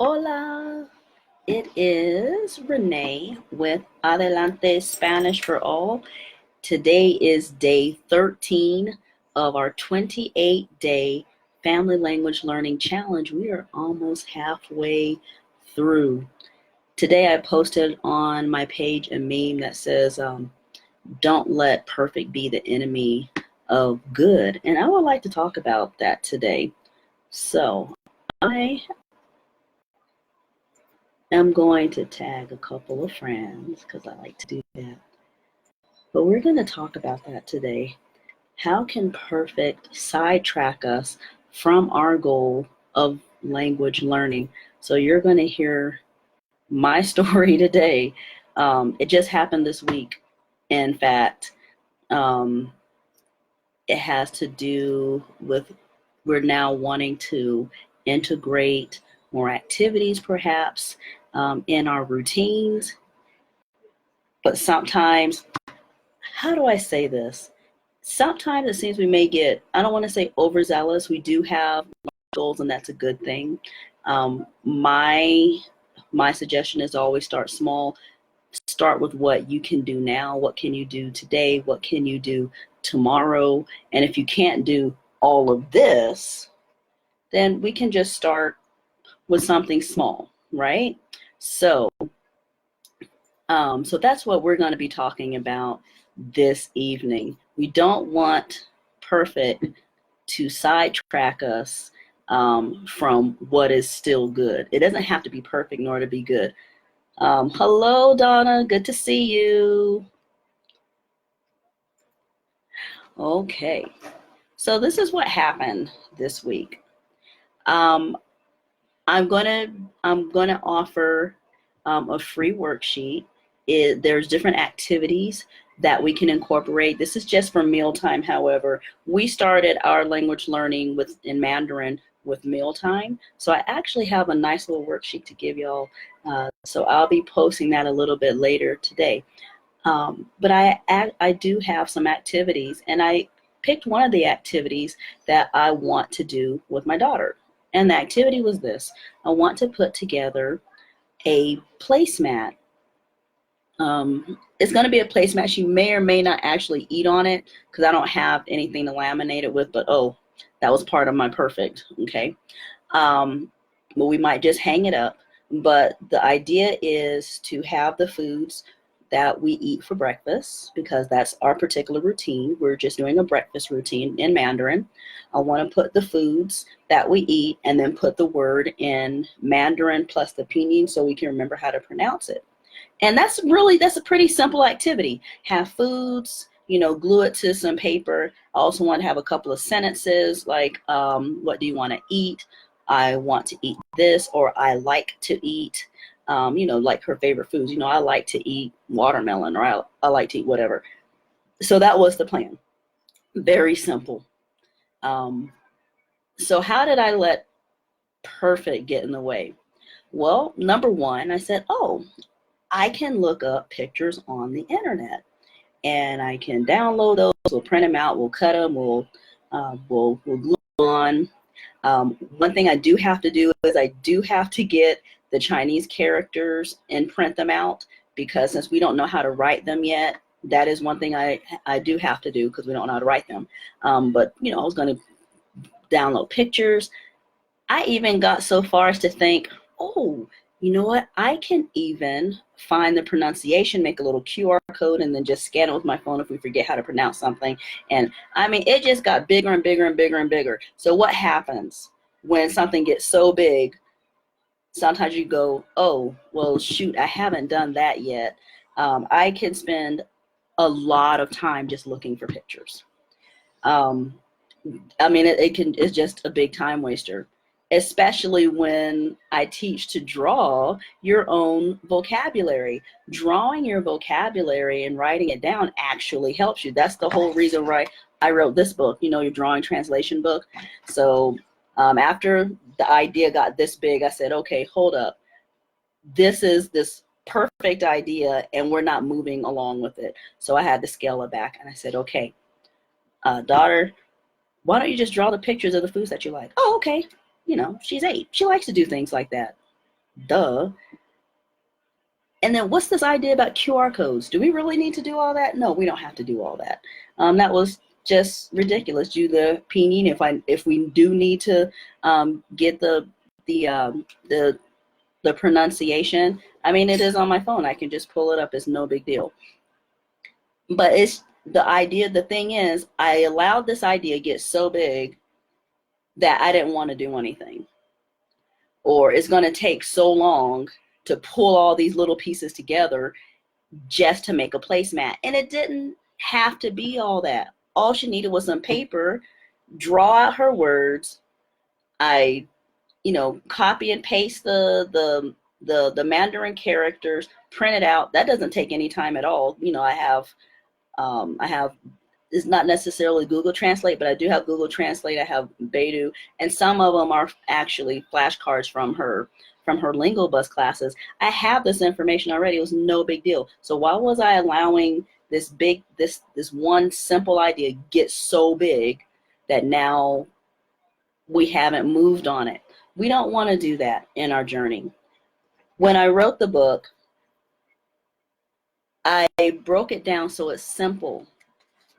Hola, it is Renee with Adelante Spanish for All. Today is day 13 of our 28-day Family Language Learning Challenge. We are almost halfway through. Today I posted on my page a meme that says, don't let perfect be the enemy of good. And I would like to talk about that today. So I am going to tag a couple of friends because I like to do that. But we're going to talk about that today. How can perfect sidetrack us from our goal of language learning? So you're going to hear my story today. It just happened this week. In fact, it has to do with we're now wanting to integrate more activities perhaps in our routines. But sometimes, how do I say this? Sometimes it seems we may get, I don't want to say overzealous. We do have goals, and that's a good thing. My suggestion is always start small. Start with what you can do now. What can you do today? What can you do tomorrow? And if you can't do all of this, then we can just start with something small, right? So that's what we're going to be talking about this evening. We don't want perfect to sidetrack us from what is still good. It doesn't have to be perfect in order to be good. Hello, Donna. Good to see you. Okay. So this is what happened this week. I'm gonna offer a free worksheet. There's different activities that we can incorporate. This is just for mealtime. However, we started our language learning in Mandarin with mealtime. So I actually have a nice little worksheet to give y'all. So I'll be posting that a little bit later today. But I do have some activities, and I picked one of the activities that I want to do with my daughter. And the activity was this. I want to put together a placemat. It's going to be a placemat. She may or may not actually eat on it because I don't have anything to laminate it with, but oh, that was part of my perfect, okay? But we might just hang it up. But the idea is to have the foods that we eat for breakfast, because that's our particular routine. We're just doing a breakfast routine in Mandarin. I want to put the foods that we eat and then put the word in Mandarin plus the pinyin so we can remember how to pronounce it. And that's a pretty simple activity. Have foods, glue it to some paper. I also want to have a couple of sentences like, what do you want to eat? I want to eat this, or I like to eat. Like her favorite foods. I like to eat watermelon, or I like to eat whatever. So that was the plan. Very simple. So how did I let perfect get in the way? Well, number one, I said, I can look up pictures on the internet, and I can download those. We'll print them out. We'll cut them. We'll glue them on. One thing I do have to do is I do have to get the Chinese characters and print them out, because since we don't know how to write them yet, that is one thing I do have to do, because we don't know how to write them. But I was going to download pictures. I even got so far as to think, you know what? I can even find the pronunciation, make a little QR code, and then just scan it with my phone if we forget how to pronounce something. And I mean, it just got bigger and bigger and bigger and bigger. So what happens when something gets so big? Sometimes you go, oh, well, shoot, I haven't done that yet. I can spend a lot of time just looking for pictures. I mean, it's just a big time waster, especially when I teach to draw your own vocabulary. Drawing your vocabulary and writing it down actually helps you. That's the whole reason why I wrote this book, your drawing translation book. So after the idea got this big, I said, okay, hold up. This is this perfect idea, and we're not moving along with it. So I had to scale it back, and I said, okay, daughter, why don't you just draw the pictures of the foods that you like? Oh, okay. She's 8. She likes to do things like that. Duh. And then what's this idea about QR codes? Do we really need to do all that? No, we don't have to do all that. That was just ridiculous. Do the pinyin if we do need to get the pronunciation. I mean, it is on my phone. I can just pull it up. It's no big deal. But it's the idea. The thing is, I allowed this idea get so big that I didn't want to do anything, or it's going to take so long to pull all these little pieces together just to make a placemat. And it didn't have to be all that. All she needed was some paper, draw out her words. I, copy and paste the Mandarin characters, print it out. That doesn't take any time at all. I have it's not necessarily Google Translate, but I do have Google Translate. I have Baidu, and some of them are actually flashcards from her Lingo Bus classes. I have this information already. It was no big deal. So why was I allowing this one simple idea get so big that now we haven't moved on it? We don't want to do that in our journey. When I wrote the book, I broke it down so it's simple.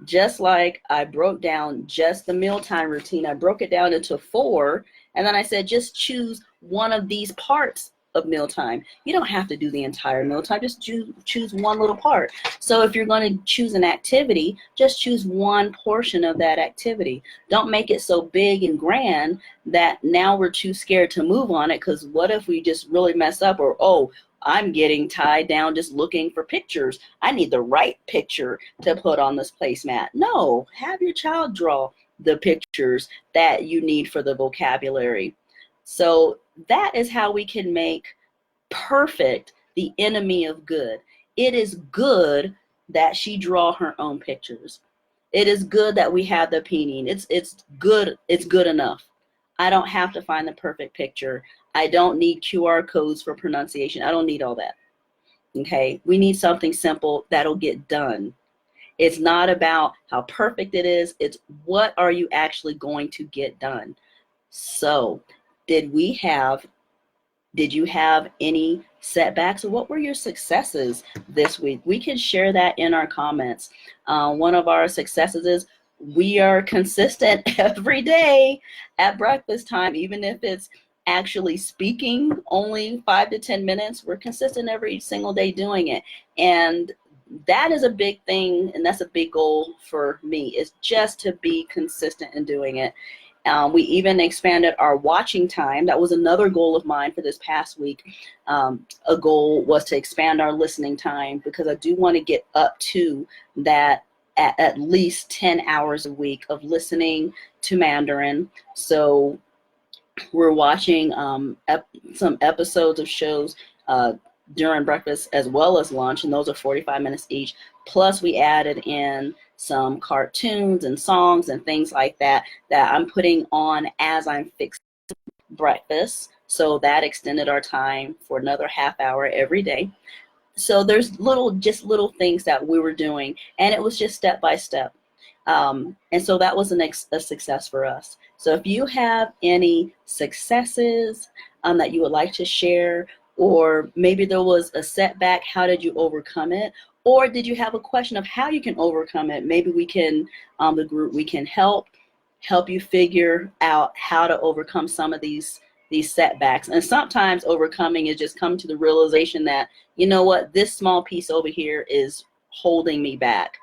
Just like I broke down just the mealtime routine, I broke it down into 4, and then I said, just choose one of these parts of mealtime. You don't have to do the entire mealtime, just choose one little part. So if you're going to choose an activity, just choose one portion of that activity. Don't make it so big and grand that now we're too scared to move on it, because what if we just really mess up, or, oh, I'm getting tied down just looking for pictures. I need the right picture to put on this placemat. No, have your child draw the pictures that you need for the vocabulary. So that is how we can make perfect the enemy of good. It is good that she draw her own pictures. It is good that we have the pinyin. It's good. It's good enough. I don't have to find the perfect picture. I don't need QR codes for pronunciation. I don't need all that. Okay, we need something simple that'll get done. It's not about how perfect it is. It's what are you actually going to get done. So did you have any setbacks, or what were your successes this week? We can share that in our comments. One of our successes is we are consistent every day at breakfast time, even if it's actually speaking only 5 to 10 minutes. We're consistent every single day doing it. And that is a big thing, and that's a big goal for me, is just to be consistent in doing it. We even expanded our watching time. That was another goal of mine for this past week. A goal was to expand our listening time, because I do want to get up to that at least 10 hours a week of listening to Mandarin. So we're watching some episodes of shows during breakfast as well as lunch, and those are 45 minutes each. Plus we added in some cartoons and songs and things like that I'm putting on as I'm fixing breakfast. So that extended our time for another half hour every day. So there's little things that we were doing, and it was just step by step. And so that was a success for us. So if you have any successes that you would like to share, or maybe there was a setback, how did you overcome it? Or did you have a question of how you can overcome it? Maybe we can, the group, we can help you figure out how to overcome some of these setbacks. And sometimes overcoming is just coming to the realization that, you know what, this small piece over here is holding me back,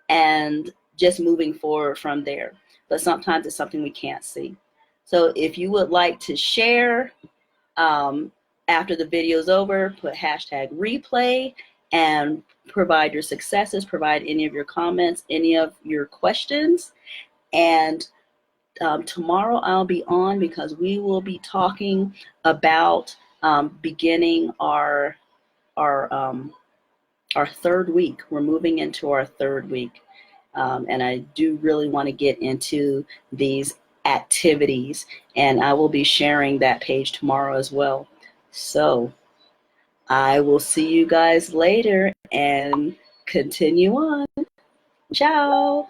and just moving forward from there. But sometimes it's something we can't see. So if you would like to share after the video's over, put #replay and provide your successes, provide any of your comments, any of your questions. And tomorrow I'll be on, because we will be talking about beginning our 3rd week. We're moving into our 3rd week. And I do really want to get into these activities, and I will be sharing that page tomorrow as well. So I will see you guys later, and continue on. Ciao.